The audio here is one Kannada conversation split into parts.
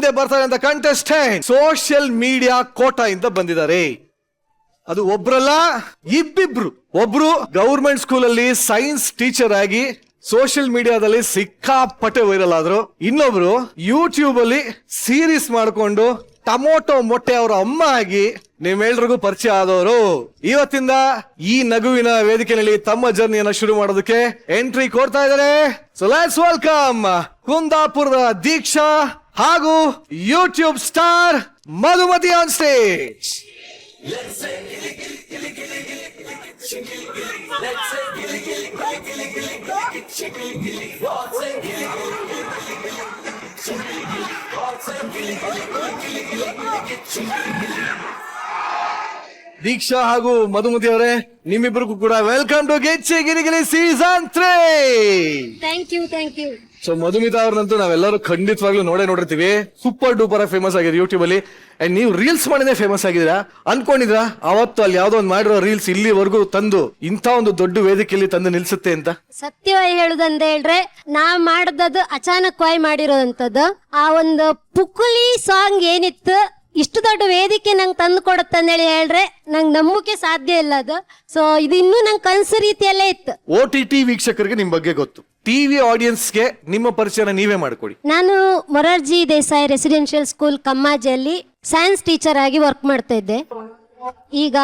ಮುಂದೆ ಬರ್ತಾರೆ ಅಂತ ಕಂಟೆಸ್ಟೆಂಟ್ ಸೋಷಿಯಲ್ ಮೀಡಿಯಾ ಕೋಟಾ ಇಂದ ಬಂದಿದ್ದಾರೆ. ಅದು ಒಬ್ರಲ್ಲ, ಇಬ್ಬಿಬ್ರು. ಒಬ್ರು ಗವರ್ಮೆಂಟ್ ಸ್ಕೂಲ್ ಅಲ್ಲಿ ಸೈನ್ಸ್ ಟೀಚರ್ ಆಗಿ ಸೋಷಿಯಲ್ ಮೀಡಿಯಾದಲ್ಲಿ ಸಿಕ್ಕಾಪಟ್ಟೆ ವೈರಲ್ ಆದ್ರು. ಇನ್ನೊಬ್ರು ಯೂಟ್ಯೂಬ್ ಅಲ್ಲಿ ಸೀರೀಸ್ ಮಾಡ್ಕೊಂಡು ಟೊಮೊಟೊ ಮೊಟ್ಟೆ ಅವರ ಅಮ್ಮ ಆಗಿ ನಿಮ್ಮೆಲ್ರಿಗೂ ಪರಿಚಯ ಆದವರು. ಇವತ್ತಿಂದ ಈ ನಗುವಿನ ವೇದಿಕೆಯಲ್ಲಿ ತಮ್ಮ ಜರ್ನಿಯನ್ನ ಶುರು ಮಾಡೋದಕ್ಕೆ ಎಂಟ್ರಿ ಕೊಡ್ತಾ ಇದ್ದಾರೆ. ಸೊ ಲೆಟ್ಸ್ ವೆಲ್ಕಮ್ ಕುಂದಾಪುರದ ದೀಕ್ಷಾ ಹಾಗೂ YouTube star Madhumati on stage. Deeksha ಹಾಗೂ ಮಧುಮತಿ ಅವರೇ, ನಿಮ್ಮಿಬ್ಬರಿಗೂ ಕೂಡ welcome to Gichchi Giligili season 3. Thank you. So Madhumita ಅವ್ರನ್ನಂತೂ ನಾವೆಲ್ಲರೂ ಖಂಡಿತವಾಗ್ಲೂ ನೋಡಿರ್ತೀವಿ. ಸೂಪರ್ ಡೂಪರ್ ಫೇಮಸ್ ಆಗಿದೆ ಯೂಟ್ಯೂಬ್ ಅಲ್ಲಿ. ಅಂಡ್ ನೀವು ರೀಲ್ಸ್ ಮಾಡಿದ್ರೆ ಫೇಮಸ್ ಆಗಿದ್ದೀರಾ ಅನ್ಕೊಂಡಿದ್ರಾ? ಅವತ್ತು ಅಲ್ಲಿ ಯಾವ್ದೋ ಒಂದು ಮಾಡಿರೋ ರೀಲ್ಸ್ ಇಲ್ಲಿವರೆಗೂ ತಂದು ಇಂಥ ಒಂದು ದೊಡ್ಡ ವೇದಿಕೆಯಲ್ಲಿ ತಂದು ನಿಲ್ಸುತ್ತೆ ಅಂತ? ಸತ್ಯವಾಗಿ ಹೇಳುದಂತ ಹೇಳ್ರೆ, ನಾ ಮಾಡದದು ಅಚಾನಕವಾಗಿ ಮಾಡಿರೋದಂತದ್ದು. ಆ ಒಂದು ಪುಕ್ಕುಲಿ ಸಾಂಗ್ ಏನಿತ್ತು, ಇಷ್ಟು ದೊಡ್ಡ ವೇದಿಕೆ ನಂಗೆ ತಂದು ಕೊಡುತ್ತಂದೇಳಿ ಹೇಳ್ರೆ ನಂಗೆ ನಂಬಕ್ಕೆ ಸಾಧ್ಯ ಇಲ್ಲ ಅದು. ಸೊ ಇದು ಇನ್ನೂ ನಂಗೆ ಕನಸು ರೀತಿಯಲ್ಲೇ ಇತ್ತು. OTT ವೀಕ್ಷಕರಿಗೆ ನಿಮ್ ಬಗ್ಗೆ ಗೊತ್ತು, ಟಿವಿ ಆಡಿಯನ್ಸ್ಗೆ ನಿಮ್ಮ ಪರಿಚಯನ ನೀವೇ ಮಾಡಿಕೊಡಿ. ನಾನು ಮೊರಾರ್ಜಿ ದೇಸಾಯಿ ರೆಸಿಡೆನ್ಷಿಯಲ್ ಸ್ಕೂಲ್ ಕಮ್ಮಾಜಿಯಲ್ಲಿ ಸೈನ್ಸ್ ಟೀಚರ್ ಆಗಿ ವರ್ಕ್ ಮಾಡ್ತಾ ಇದ್ದೆ. ಈಗ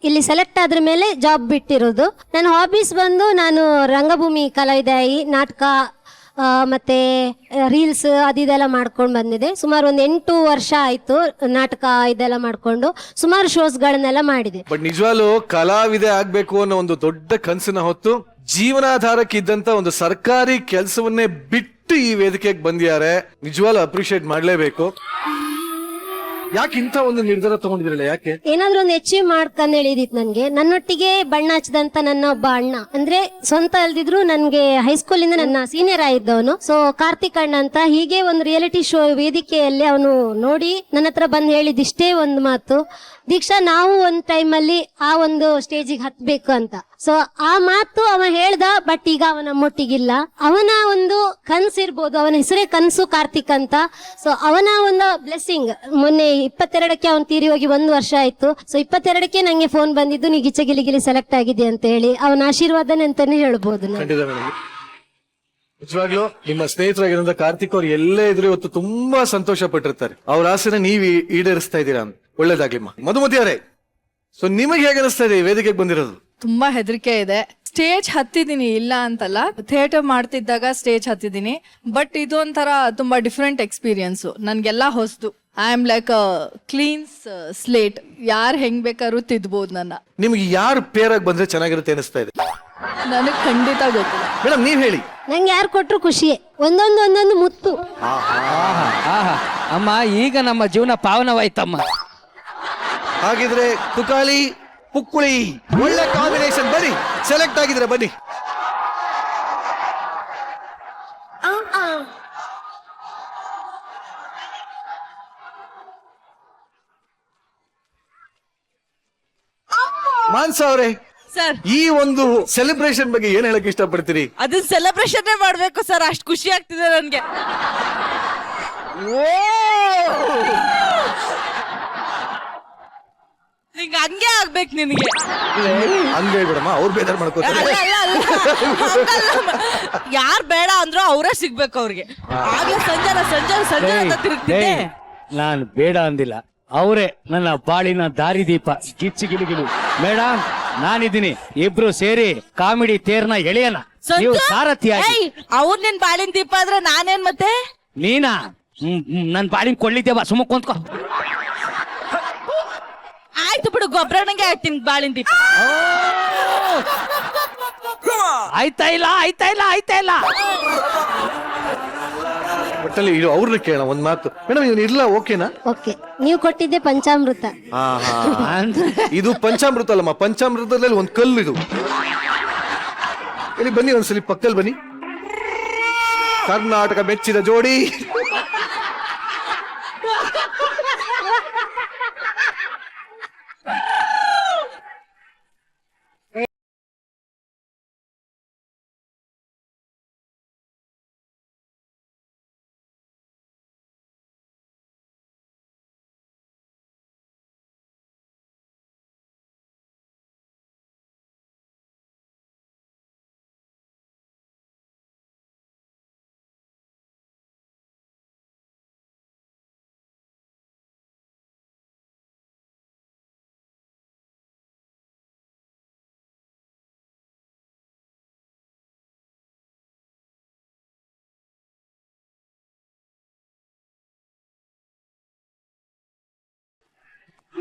ಇಲ್ಲಿ ಸೆಲೆಕ್ಟ್ ಆದ್ರ ಮೇಲೆ ಜಾಬ್ ಬಿಟ್ಟಿರೋದು. ನನ್ನ ಹಾಬೀಸ್ ಬಂದು ನಾನು ರಂಗಭೂಮಿ ಕಲಾವಿದಾಯಿ, ನಾಟಕ ಮತ್ತೆ ರೀಲ್ಸ್ ಅದೆಲ್ಲ ಮಾಡ್ಕೊಂಡು ಬಂದಿದೆ. ಸುಮಾರು ಒಂದು 8 ವರ್ಷ ಆಯ್ತು ನಾಟಕ ಇದೆಲ್ಲ ಮಾಡ್ಕೊಂಡು ಸುಮಾರು ಶೋಸ್ಗಳನ್ನೆಲ್ಲ ಮಾಡಿದೆ. ಬಟ್ ನಿಜವಾಗ್ಲೂ ಕಲಾವಿದೆ ಆಗ್ಬೇಕು ಅನ್ನೋ ಒಂದು ದೊಡ್ಡ ಕನಸಿನ ಹೊತ್ತು ಜೀವನಾಧಾರಕ್ಕಿದ್ದಂತ ಒಂದು ಸರ್ಕಾರಿ ಕೆಲಸವನ್ನೇ ಬಿಟ್ಟು ಈ ವೇದಿಕೆಗೆ ಬಂದಿದ್ದಾರೆ. ನಿಜವಾಗ್ಲೂ ಅಪ್ರಿಶಿಯೇಟ್ ಮಾಡ್ಲೇಬೇಕು. ಯಾಕೆ ಇಂಥ ಒಂದು ನಿರ್ಧಾರ ತಗೊಂಡಿದ್ರಲ್ಲ? ಯಾಕೆ ಏನಾದ್ರೂ ಒಂದು ಅಚೀವ್ ಮಾಡ್ಕೊಂಡ್ ಹೇಳಿದಿತ್ತು ನನ್ಗೆ. ನನ್ನೊಟ್ಟಿಗೆ ಬಣ್ಣ ಹಚ್ಚದಂತ ನನ್ನ ಒಬ್ಬ ಅಣ್ಣ, ಅಂದ್ರೆ ಸ್ವಂತ ಅಲ್ದಿದ್ರು ನನ್ಗೆ ಹೈಸ್ಕೂಲ್ ಇಂದ ನನ್ನ ಸೀನಿಯರ್ ಆಗಿದ್ದವನು. ಸೊ ಕಾರ್ತಿಕ್ ಅಣ್ಣ ಅಂತ, ಹೀಗೆ ಒಂದು ರಿಯಾಲಿಟಿ ಶೋ ವೇದಿಕೆಯಲ್ಲಿ ಅವನು ನೋಡಿ ನನ್ನ ಹತ್ರ ಬಂದು ಹೇಳಿದಿಷ್ಟೇ ಒಂದು ಮಾತು, ದೀಕ್ಷಾ ನಾವು ಒಂದ್ ಟೈಮ್ ಅಲ್ಲಿ ಆ ಒಂದು ಸ್ಟೇಜಿಗೆ ಹತ್ಬೇಕು ಅಂತ. ಸೊ ಆ ಮಾತು ಅವ ಹೇಳ್ದ. ಬಟ್ ಈಗ ಅವನ ನಮ್ಮೊಟ್ಟಿಗಿಲ್ಲ. ಅವನ ಒಂದು ಕನ್ಸು ಇರ್ಬೋದು, ಅವನ ಹೆಸರೇ ಕನ್ಸು ಕಾರ್ತಿಕ್ ಅಂತ. ಸೊ ಅವನ ಒಂದು ಬ್ಲೆಸ್ಸಿಂಗ್, ಮೊನ್ನೆ 22ಕ್ಕೆ ಅವನು ತೀರಿ ಹೋಗಿ 1 ವರ್ಷ ಆಯ್ತು. ಸೊ 22ಕ್ಕೆ ನಂಗೆ ಫೋನ್ ಬಂದಿದ್ದು, ನೀ ಗಿಚ್ಚ ಗಿಲಿಗಿಲಿ ಸೆಲೆಕ್ಟ್ ಆಗಿದೆ ಅಂತ ಹೇಳಿ. ಅವನ ಆಶೀರ್ವಾದನೆ ಅಂತಾನೆ ಹೇಳ್ಬೋದು. ನಿಜವಾಗ್ಲೂ ನಿಮ್ಮ ಸ್ನೇಹಿತರಾಗಿರೋ ಕಾರ್ತಿಕ್ ಅವ್ರು ಎಲ್ಲೇ ಇದ್ರು ಇವತ್ತು ತುಂಬಾ ಸಂತೋಷ ಪಟ್ಟಿರ್ತಾರೆ. ಅವ್ರ ಆಸೆನ ನೀವು ಈಡೇರಿಸ್ತಾ ಇದ್ದೀರಾ ಅಂತ. ಒಳ್ಳೇದಾಗ್ಲಿ. ಮಧುಮತಿ ಅವರೇ, ಸೊ ನಿಮಗೆ ಹೇಗೆ ಅನಿಸ್ತಾ ಇದೆ ವೇದಿಕೆಗೆ ಬಂದಿರೋದು? ತುಂಬಾ ಹೆದರಿಕೆ ಇದೆ. ಸ್ಟೇಜ್ ಹತ್ತಿದೀನಿ, ಇಲ್ಲ ಅಂತಲ್ಲ. ಥಿಯೇಟರ್ ಮಾಡ್ತಿದ್ದಾಗ ಸ್ಟೇಜ್ ಹತ್ತಿದೀನಿ. ಬಟ್ ಇದೊಂಥರ ತುಂಬಾ ಡಿಫ್ರೆಂಟ್ ಎಕ್ಸ್ಪೀರಿಯನ್ಸ್. ನನ್ಗೆಲ್ಲ ಹೊಸದು. I am like cleans slate. ಯಾರು ಹೆಂಗ್ ಬೇಕಾದ್ರೂ ತಿದ್ಬೋದು ನನ್ನ. ನಿಮ್ಗೆ ಯಾರು ಪೇರಾಗಿ ಬಂದ್ರೆ ಚೆನ್ನಾಗಿರುತ್ತೆ ಅನಿಸ್ತಾ ಇದೆ? ನನಗ್ ಖಂಡಿತ ಗೊತ್ತಿಲ್ಲ. ಮೇಡಮ್ ನೀವ್ ಹೇಳಿ. ನಂಗೆ ಯಾರು ಕೊಟ್ರು ಖುಷಿಯೇ. ಒಂದೊಂದು ಮುತ್ತು. ಅಮ್ಮ, ಈಗ ನಮ್ಮ ಜೀವನ ಪಾವನವಾಯ್ತಮ್ಮ. ಹಾಗಿದ್ರೆ ತುಕಾಲಿ ಪುಕ್ಕುಳಿ ಒಳ್ಳೆ ಕಾಂಬಿನೇಷನ್. ಬನ್ನಿ, ಸೆಲೆಕ್ಟ್ ಆಗಿದ್ರೆ ಬನ್ನಿ. ಮಾನ್ಸ ಅವರೇ, ಸರ್, ಈ ಒಂದು ಸೆಲೆಬ್ರೇಷನ್ ಬಗ್ಗೆ ಏನ್ ಹೇಳಕ್ ಇಷ್ಟಪಡ್ತೀರಿ? ಅದನ್ನ ಸೆಲೆಬ್ರೇಷನ್ ಮಾಡ್ಬೇಕು ಸರ್. ಅಷ್ಟು ಖುಷಿ ಆಗ್ತಿದೆ ನನ್ಗೆ. ನಿಂಗೆ ಹಂಗೆ ಆಗ್ಬೇಕು ನಿನಗೆ. ಹಂಗೆ ಬಿಡಮ್ಮ, ಅವ್ರು ಬೇಜಾರ್ ಮಾಡ್ಕೋತಾರೆ. ಯಾರ್ ಬೇಡ ಅಂದ್ರೂ ಅವರೇ ಸಿಗ್ಬೇಕು ಅವ್ರಿಗೆ. ಆಗ್ಲೇ ಸಂಜೆ ಅಂತ ತಿರುಗ್ತಿದ್ದೆ. ನಾನು ಬೇಡ ಅಂದಿಲ್ಲ, ಅವರೇ ನನ್ನ ಬಾಳಿನ ದಾರಿದೀಪ. ಗಿಚ್ಚಿ ಗಿಲಿಗಿಲಿ ಮೇಡಮ್, ನಾನಿದ್ದೀನಿ. ಇಬ್ರು ಸೇರಿ ಕಾಮಿಡಿ ತೇರ್ನ ಎಳೆಯನ. ನೀವು ಸಾರಥಿಯಾಗಿ. ಅವ್ರು ನಿನ್ ಬಾಳಿನ ದೀಪ ಆದ್ರೆ ನಾನೇನ್ ಮತ್ತೆ? ನೀನಾ? ನನ್ ಬಾಳಿನ ಕೊಳ್ಳಿದ್ದೇವ, ಸುಮ್ಮ ಕುಂತ್ಕೋ. ಆಯ್ತು ಬಿಡು, ಗೊಬ್ಬರನಂಗೆ ಆಗ್ತೀನಿ ಬಾಳಿನ ದೀಪ. ಆಯ್ತಾ ಇಲ್ಲ. ಒಟ್ಟಲ್ಲಿ ಅವ್ರನ್ನ ಕೇಳ ಒಂದ್ ಮಾತು. ಮೇಡಮ್ ಇವನ್ ಇರ್ಲ ಓಕೆನಾ? ಓಕೆ. ನೀವು ಕೊಟ್ಟಿದ್ದೆ ಪಂಚಾಮೃತ. ಇದು ಪಂಚಾಮೃತ ಅಲ್ಲಮ್ಮ, ಪಂಚಾಮೃತದಲ್ಲಿ ಒಂದ್ ಕಲ್ಲು ಇದು. ಇಲ್ಲಿ ಬನ್ನಿ, ಒಂದ್ಸಲಿ ಪಕ್ಕದಲ್ಲಿ ಬನ್ನಿ. ಕರ್ನಾಟಕ ಮೆಚ್ಚಿದ ಜೋಡಿ.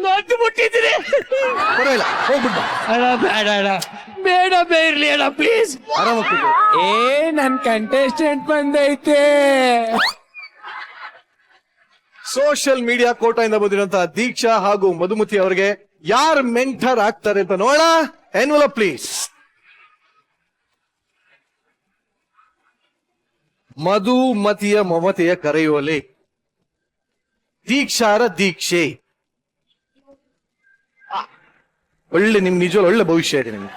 ನೊಂದು ಬಿಟ್ಟಿದ್ದೀನಿ. ಪರವಾಗಿಲ್ಲ, ಹೋಗ್ಬಿಟ್ಟು ಬಾ. ಅಣ್ಣ ಬೇಡ ಅಣ್ಣ, ಬೇಡ ಬೇರ್ಲಿ ಅಣ್ಣ ಪ್ಲೀಸ್. ಆರಾಮಾಗಿ ಕೂತ್ಕೋ. ನನ್ ಕಂಟೆಸ್ಟೆಂಟ್ ಬಂದೈತೆ. ಸೋಷಿಯಲ್ ಮೀಡಿಯಾ ಕೋಟಾಯಿಂದ ಬಂದಿರುವಂತಹ ದೀಕ್ಷಾ ಹಾಗೂ ಮಧುಮತಿ ಅವರಿಗೆ ಯಾರು ಮೆಂಟರ್ ಆಗ್ತಾರೆ ಅಂತ ನೋಡ. Envelope please. ಮಧುಮತಿಯ ಮಮತೆಯ ಕರೆಯುವಲ್ಲಿ ದೀಕ್ಷಾರ ದೀಕ್ಷೆ. ಒಳ್ಳೆ ನಿಮ್ ನಿಜವಲ್ಲ ಒಳ್ಳೆ ಭವಿಷ್ಯ ಇದೆ ನಿಮ್ಗೆ.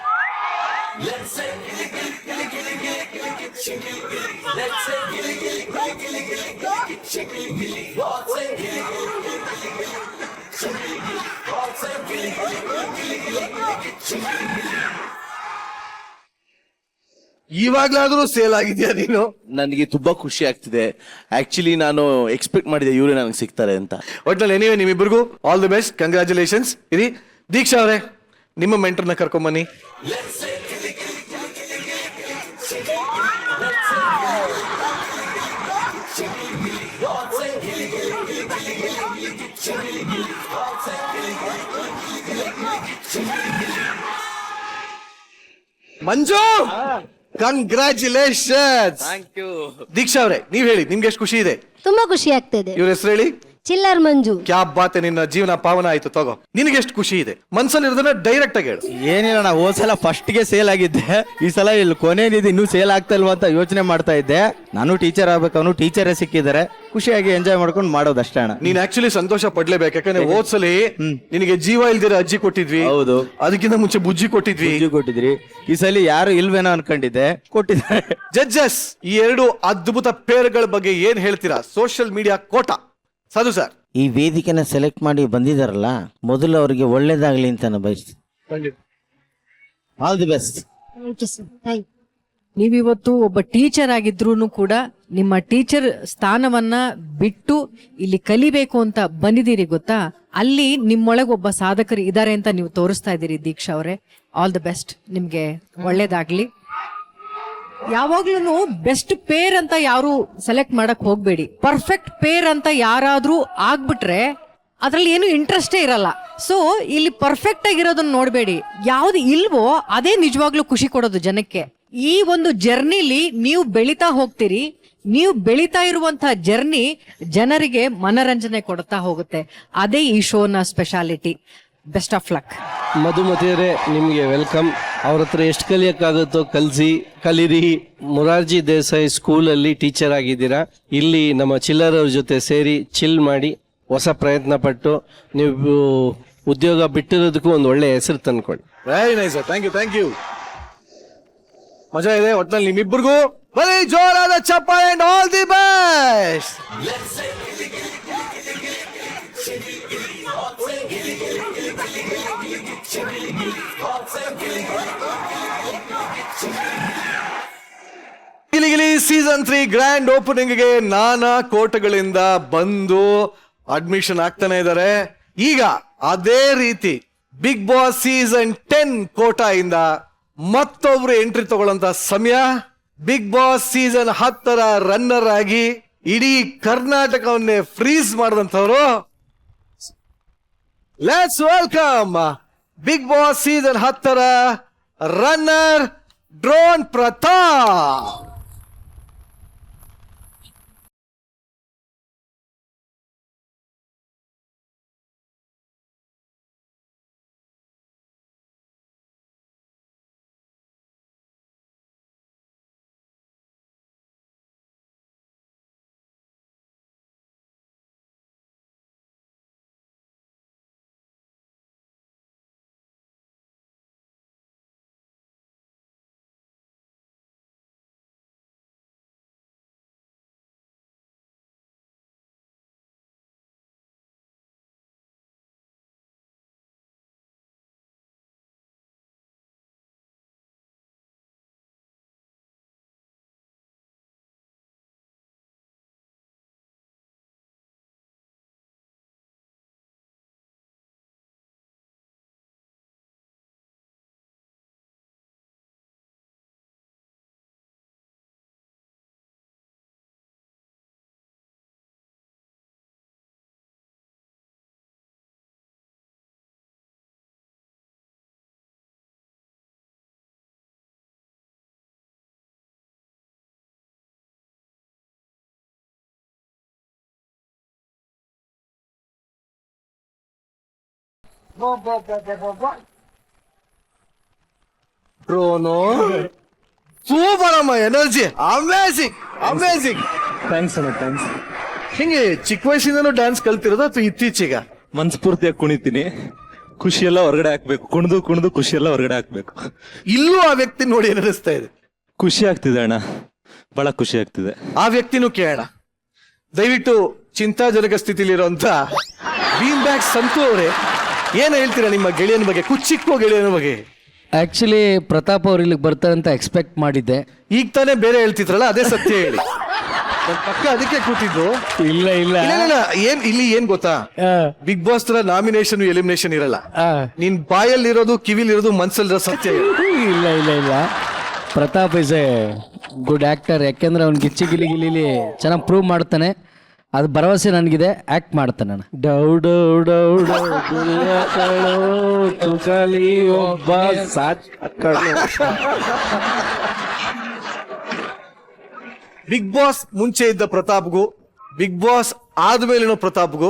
ಇವಾಗ್ಲಾದ್ರೂ ಸೇಲ್ ಆಗಿದ್ಯಾ ನೀನು? ನನಗೆ ತುಂಬಾ ಖುಷಿ ಆಗ್ತಿದೆ. ಆಕ್ಚುಲಿ ನಾನು ಎಕ್ಸ್ಪೆಕ್ಟ್ ಮಾಡಿದೆ ಇವರೇ ನನಗೆ ಸಿಗ್ತಾರೆ ಅಂತ. ಒಟ್ನಲ್ಲಿ ಎನಿವೆ ನಿಮ್ಮಿಬ್ಬರಿಗೂ ಆಲ್ ದಿ ಬೆಸ್ಟ್, ಕಂಗ್ರಾಚುಲೇಷನ್ಸ್. ಇರಿ ದೀಕ್ಷಾ ಅವರೇ, ನಿಮ್ಮ ಮೆಂಟರ್ನ ಕರ್ಕೊಂಬನ್ನಿ. Manju, congratulations. Thank you. Deeksha ಅವರೇ, ನೀವ್ ಹೇಳಿ, ನಿಮ್ಗೆ ಎಷ್ಟು ಖುಷಿ ಇದೆ? ತುಂಬಾ ಖುಷಿ ಆಗ್ತಿದೆ. ಇವ್ರ ಹೆಸರು ಹೇಳಿ. ಚಿಲ್ಲರ್ ಮಂಜು. ಕ್ಯಾ ಬಾತ್, ನಿನ್ನ ಜೀವನ ಪಾವನ ಆಯ್ತು. ತಗೋ, ನಿನಗೆ ಎಷ್ಟು ಖುಷಿ ಇದೆ? ಮನ್ಸಲ್ಲಿ ಇರೋದನ್ನ ಡೈರೆಕ್ಟ್ ಆಗಿ ಹೇಳು. ಏನಿಲ್ಲ ನಾ ಹೋದ್ ಸಲ ಫಸ್ಟ್ ಗೆ ಸೇಲ್ ಆಗಿದ್ದೆ, ಈ ಸಲ ಇಲ್ಲಿ ಕೊನೆಯದಿದೆ ಇನ್ನೂ ಸೇಲ್ ಆಗ್ತಾ ಇಲ್ವಾ ಅಂತ ಯೋಚನೆ ಮಾಡ್ತಾ ಇದ್ದೆ. ನಾನು ಟೀಚರ್ ಆಗ್ಬೇಕು, ಅವನು ಟೀಚರೇ ಸಿಕ್ಕಿದ್ದಾರೆ, ಖುಷಿಯಾಗಿ ಎಂಜಾಯ್ ಮಾಡ್ಕೊಂಡು ಮಾಡೋದಷ್ಟೇ ಅಣ್ಣ. ನೀನ್ ಆಕ್ಚುಲಿ ಸಂತೋಷ ಪಡ್ಲೇಬೇಕು, ಯಾಕಂದ್ರೆ ಹೋದ್ಸಲಿ ನಿನಗೆ ಜೀವ ಇಲ್ದಿರ ಅಜ್ಜಿ ಕೊಟ್ಟಿದ್ವಿ. ಹೌದು. ಅದಕ್ಕಿಂತ ಮುಂಚೆ ಬುಜ್ಜಿ ಕೊಟ್ಟಿದ್ವಿ. ಬುಜ್ಜಿ ಕೊಟ್ಟಿದ್ರಿ, ಈ ಸಲ ಯಾರು ಇಲ್ವೇನೋ ಅನ್ಕೊಂಡಿದ್ದೆ, ಕೊಟ್ಟಿದ್ದಾರೆ. ಜಡ್ಜಸ್, ಈ ಎರಡು ಅದ್ಭುತ ಪೇರ್ಗಳ ಬಗ್ಗೆ ಏನ್ ಹೇಳ್ತೀರಾ? ಸೋಷಿಯಲ್ ಮೀಡಿಯಾ ಕೋಟ. ಸಾಧು ಸರ್. ಈ ವೇದಿಕೆನ ಸೆಲೆಕ್ಟ್ ಮಾಡಿ ಬಂದಿದಾರಲ್ಲ, ಮೊದಲು ಅವರಿಗೆ ಒಳ್ಳೇದಾಗ್ಲಿ ಅಂತ ನಾನು ಬಯಸ್ತೀನಿ. All the best. Thank you sir. Thank you. ನೀವಿವತ್ತು ಒಬ್ಬ ಟೀಚರ್ ಆಗಿದ್ರೂ ಕೂಡ ನಿಮ್ಮ ಟೀಚರ್ ಸ್ಥಾನವನ್ನ ಬಿಟ್ಟು ಇಲ್ಲಿ ಕಲಿಬೇಕು ಅಂತ ಬಂದಿದ್ದೀರಿ ಗೊತ್ತಾ? ಅಲ್ಲಿ ನಿಮ್ಮೊಳಗೆ ಒಬ್ಬ ಸಾಧಕರು ಇದ್ದಾರೆ ಅಂತ ನೀವು ತೋರಿಸ್ತಾ ಇದ್ದೀರಿ ದೀಕ್ಷಾ ಅವರೇ. ಆಲ್ ದ ಬೆಸ್ಟ್, ನಿಮ್ಗೆ ಒಳ್ಳೇದಾಗ್ಲಿ. ಯಾವಾಗ್ಲೂ ಬೆಸ್ಟ್ ಪೇರ್ ಅಂತ ಯಾರು ಸೆಲೆಕ್ಟ್ ಮಾಡಕ್ ಹೋಗ್ಬೇಡಿ. ಪರ್ಫೆಕ್ಟ್ ಪೇರ್ ಅಂತ ಯಾರಾದ್ರೂ ಆಗ್ಬಿಟ್ರೆ ಅದ್ರಲ್ಲಿ ಏನು ಇಂಟ್ರೆಸ್ಟೇ ಇರಲ್ಲ. ಸೊ ಇಲ್ಲಿ ಪರ್ಫೆಕ್ಟ್ ಆಗಿರೋದನ್ನ ನೋಡ್ಬೇಡಿ, ಯಾವ್ದು ಇಲ್ವೋ ಅದೇ ನಿಜವಾಗ್ಲೂ ಖುಷಿ ಕೊಡೋದು ಜನಕ್ಕೆ. ಈ ಒಂದು ಜರ್ನಿಲಿ ನೀವು ಬೆಳಿತಾ ಹೋಗ್ತೀರಿ, ನೀವು ಬೆಳಿತಾ ಇರುವಂತಹ ಜರ್ನಿ ಜನರಿಗೆ ಮನರಂಜನೆ ಕೊಡ್ತಾ ಹೋಗುತ್ತೆ. ಅದೇ ಈ ಶೋನ ಸ್ಪೆಷಾಲಿಟಿ. Best of luck. ಮಧುಮತಿಯವರೇ, ನಿಮಗೆ ವೆಲ್ಕಮ್. ಅವ್ರ ಹತ್ರ ಎಷ್ಟು ಕಲಿಯೋಕ್ಕಾಗುತ್ತೋ ಕಲೀರಿ. ಮೊರಾರ್ಜಿ ದೇಸಾಯಿ ಸ್ಕೂಲಲ್ಲಿ ಟೀಚರ್ ಆಗಿದ್ದೀರಾ. ಇಲ್ಲಿ ನಮ್ಮ ಚಿಲ್ಲರವ್ರ ಜೊತೆ ಸೇರಿ ಚಿಲ್ ಮಾಡಿ ಹೊಸ ಪ್ರಯತ್ನ ಪಟ್ಟು ನೀವು ಉದ್ಯೋಗ ಬಿಟ್ಟಿರೋದಕ್ಕೂ ಒಂದು ಒಳ್ಳೆ ಹೆಸರು ತಂದ್ಕೊಳ್ಳಿ. Very nice sir, thank you, thank you. ಮಜಾ ಇದೆ ಒಟ್ನಲ್ಲಿ ನಿಮ್ಮಿಬ್ಬರಿಗೂ. ಬರೀ ಜೋರಾದ ಚಪ್ಪಾಳೆ and all the best. Giligili season 3 grand opening ಗೆ ನಾನಾ ಕೋಟಗಳಿಂದ ಬಂದು ಅಡ್ಮಿಷನ್ ಆಗ್ತಾನೆ ಇದ್ದಾರೆ. ಈಗ ಅದೇ ರೀತಿ ಬಿಗ್ ಬಾಸ್ ಸೀಸನ್ 10 ಕೋಟಾ ಇಂದ ಮತ್ತೊಬ್ರು ಎಂಟ್ರಿ ತಗೊಳ್ಳಂತ ಸಮಯ. ಬಿಗ್ ಬಾಸ್ ಸೀಸನ್ 10ರ ರನ್ನರ್ ಆಗಿ ಇಡೀ ಕರ್ನಾಟಕವನ್ನೇ ಫ್ರೀಸ್ ಮಾಡಿದಂಥವ್ರು. Let's welcome Bigg Boss season 10ರ runner drone Pratap. Drone super ಅಮ್ಮ, ಎನರ್ಜಿ ಅಮೇಸಿಂಗ್ ಅಮೇಸಿಂಗ್. ಥ್ಯಾಂಕ್ಸ್ ಅಣ್ಣ, ಥ್ಯಾಂಕ್ಸ್. ಹಿಂಗೆ ಚಿಕ್ಕ ವಯಸ್ಸಿಂದನೂ ಡ್ಯಾನ್ಸ್ ಕಲ್ತಿರೋದು ಅಥವಾ ಇತ್ತೀಚೆಗ? ಮನ್ಸ್ಫೂರ್ತಿಯಾಗಿ ಕುಣಿತೀನಿ, ಖುಷಿಯೆಲ್ಲ ಹೊರಗಡೆ ಹಾಕ್ಬೇಕು, ಕುಣಿದು ಖುಷಿಯೆಲ್ಲ ಹೊರಗಡೆ ಹಾಕ್ಬೇಕು. ಇಲ್ಲೂ ಆ ವ್ಯಕ್ತಿ ನೋಡಿ ಏನ್ ಅನಿಸ್ತಾ ಇದೆ? ಖುಷಿ ಆಗ್ತಿದೆ ಅಣ್ಣ, ಬಹಳ ಖುಷಿ ಆಗ್ತಿದೆ. ಆ ವ್ಯಕ್ತಿನೂ ಕೇಳೋಣ. ದಯವಿಟ್ಟು ಚಿಂತಾಜನಕ ಸ್ಥಿತಿಲಿರುವಂತ ಬೀನ್ ಬ್ಯಾಗ್ ಸಂತು ಅವರೇ, ಏನ್ ಹೇಳ್ತೀರಾ ನಿಮ್ಮ ಗೆಳೆಯನ ಬಗ್ಗೆ, ಕುಚ್ಚಿಕ್ಕೋ ಗೆಳೆಯನ ಬಗ್ಗೆ? ಆಕ್ಚುಲಿ ಪ್ರತಾಪ್ ಅವ್ರು ಇಲ್ಲಿಗೆ ಬರ್ತಾರೆ ಅಂತ ಎಕ್ಸ್ಪೆಕ್ಟ್ ಮಾಡಿದ್ದೆ. ಈಗ ತಾನೇ ಬೇರೆ ಹೇಳ್ತಿದ್ರಲ್ಲ, ಅದೇ ಸತ್ಯ ಹೇಳಿ. ನನ್ ಪಕ್ಕ ಅದಕ್ಕೆ ಕೂತಿದ್ದು. ಇಲ್ಲ ಇಲ್ಲ ಇಲ್ಲ, ಇಲ್ಲ, ಇಲ್ಲ. ಇಲ್ಲಿ ಏನ್ ಗೊತ್ತಾ, ಬಿಗ್ ಬಾಸ್ ತರ ನಾಮಿನೇಷನ್ ಎಲಿಮಿನೇಷನ್ ಇರಲ್ಲ. ನಿನ್ ಬಾಯಲ್ಲಿರೋದು, ಕಿವಿಲಿರೋದು, ಮನ್ಸಲ್ಲಿರೋ ಸತ್ಯ ಹೇಳು. ಇಲ್ಲ ಇಲ್ಲ ಇಲ್ಲ Pratap is A good actor. ಯಾಕೆಂದ್ರೆ ಅವ್ನು ಗಿಚ್ಚಿ ಗಿಲಿ ಗಿಲಿಲಿ ಚೆನ್ನಾಗಿ ಪ್ರೂವ್ ಮಾಡ್ತಾನೆ. ಅದು ಭರವಸೆ ನನಗಿದೆ, ಆಕ್ಟ್ ಮಾಡ್ತಾನೆ ನಾನು. ಡೌ ಡೌ ಡೌ ಡೌ ದುನಿಯಾಗಳು ತುಕಲಿ ಒಬ್ಬ ಬಿಗ್ ಬಾಸ್ ಮುಂಚೆ ಇದ್ದ ಪ್ರತಾಪ್ಗೂ ಬಿಗ್ ಬಾಸ್ ಆದ್ಮೇಲಿನ ಪ್ರತಾಪ್ಗೂ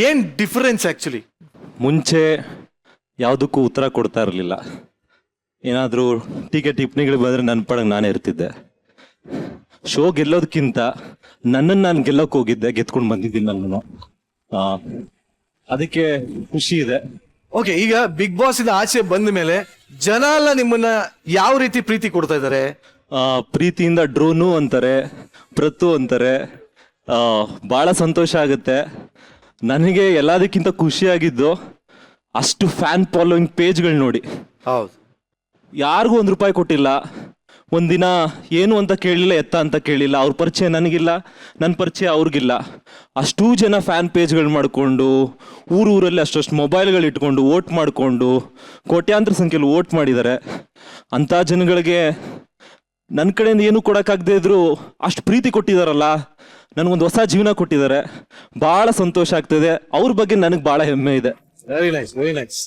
ಏನ್ ಡಿಫರೆನ್ಸ್ ಆಕ್ಚುಲಿ? ಮುಂಚೆ ಯಾವುದಕ್ಕೂ ಉತ್ತರ ಕೊಡ್ತಾ ಇರಲಿಲ್ಲ. ಏನಾದರೂ ಟೀಕೆ ಟಿಪ್ಪಣಿಗಳು ಬಂದರೆ ನನ್ನ ಪಡಗೆ ನಾನೇ ಇರ್ತಿದ್ದೆ. ಶೋ ಗೆಲ್ಲೋದಕ್ಕಿಂತ ನನ್ನನ್ನು ನಾನು ಗೆಲ್ಲೋಕೆ ಹೋಗಿದ್ದೆ, ಗೆದ್ಕೊಂಡು ಬಂದಿದ್ದೀನಿ ನಾನು. ಅದಕ್ಕೆ ಖುಷಿ ಇದೆ. ಓಕೆ, ಈಗ ಬಿಗ್ ಬಾಸ್ ಇಂದ ಆಚೆ ಬಂದ ಮೇಲೆ ಜನ ಎಲ್ಲ ನಿಮ್ಮನ್ನ ಯಾವ ರೀತಿ ಪ್ರೀತಿ ಕೊಡ್ತಾ ಇದಾರೆ? ಪ್ರೀತಿಯಿಂದ ಡ್ರೋನು ಅಂತಾರೆ, ಪ್ರತು ಅಂತಾರೆ. ಭಾಳ ಸಂತೋಷ ಆಗುತ್ತೆ. ನನಗೆ ಎಲ್ಲದಕ್ಕಿಂತ ಖುಷಿಯಾಗಿದ್ದು ಅಷ್ಟು ಫ್ಯಾನ್ ಫಾಲೋಯಿಂಗ್ ಪೇಜ್ಗಳು ನೋಡಿ. ಹೌದು, ಯಾರಿಗೂ ₹1 ಕೊಟ್ಟಿಲ್ಲ. ಒಂದಿನ ಏನು ಅಂತ ಕೇಳಲಿಲ್ಲ, ಎತ್ತ ಅಂತ ಕೇಳಿಲ್ಲ. ಅವ್ರ ಪರಿಚಯ ನನಗಿಲ್ಲ, ನನ್ನ ಪರಿಚಯ ಅವ್ರಿಗಿಲ್ಲ. ಅಷ್ಟೂ ಜನ ಫ್ಯಾನ್ ಪೇಜ್ಗಳು ಮಾಡಿಕೊಂಡು, ಊರಲ್ಲಿ ಅಷ್ಟಷ್ಟು ಮೊಬೈಲ್ಗಳು ಇಟ್ಕೊಂಡು ವೋಟ್ ಮಾಡಿಕೊಂಡು ಕೋಟ್ಯಾಂತರ ಸಂಖ್ಯೆಯಲ್ಲಿ ವೋಟ್ ಮಾಡಿದ್ದಾರೆ. ಅಂಥ ಜನಗಳಿಗೆ ನನ್ನ ಕಡೆಯಿಂದ ಏನೂ ಕೊಡೋಕ್ಕಾಗದೇ ಇದ್ರು ಅಷ್ಟು ಪ್ರೀತಿ ಕೊಟ್ಟಿದ್ದಾರಲ್ಲ, ನನಗೊಂದು ಹೊಸ ಜೀವನ ಕೊಟ್ಟಿದ್ದಾರೆ. ಭಾಳ ಸಂತೋಷ ಆಗ್ತದೆ. ಅವ್ರ ಬಗ್ಗೆ ನನಗೆ ಭಾಳ ಹೆಮ್ಮೆ ಇದೆ. Very nice, very nice.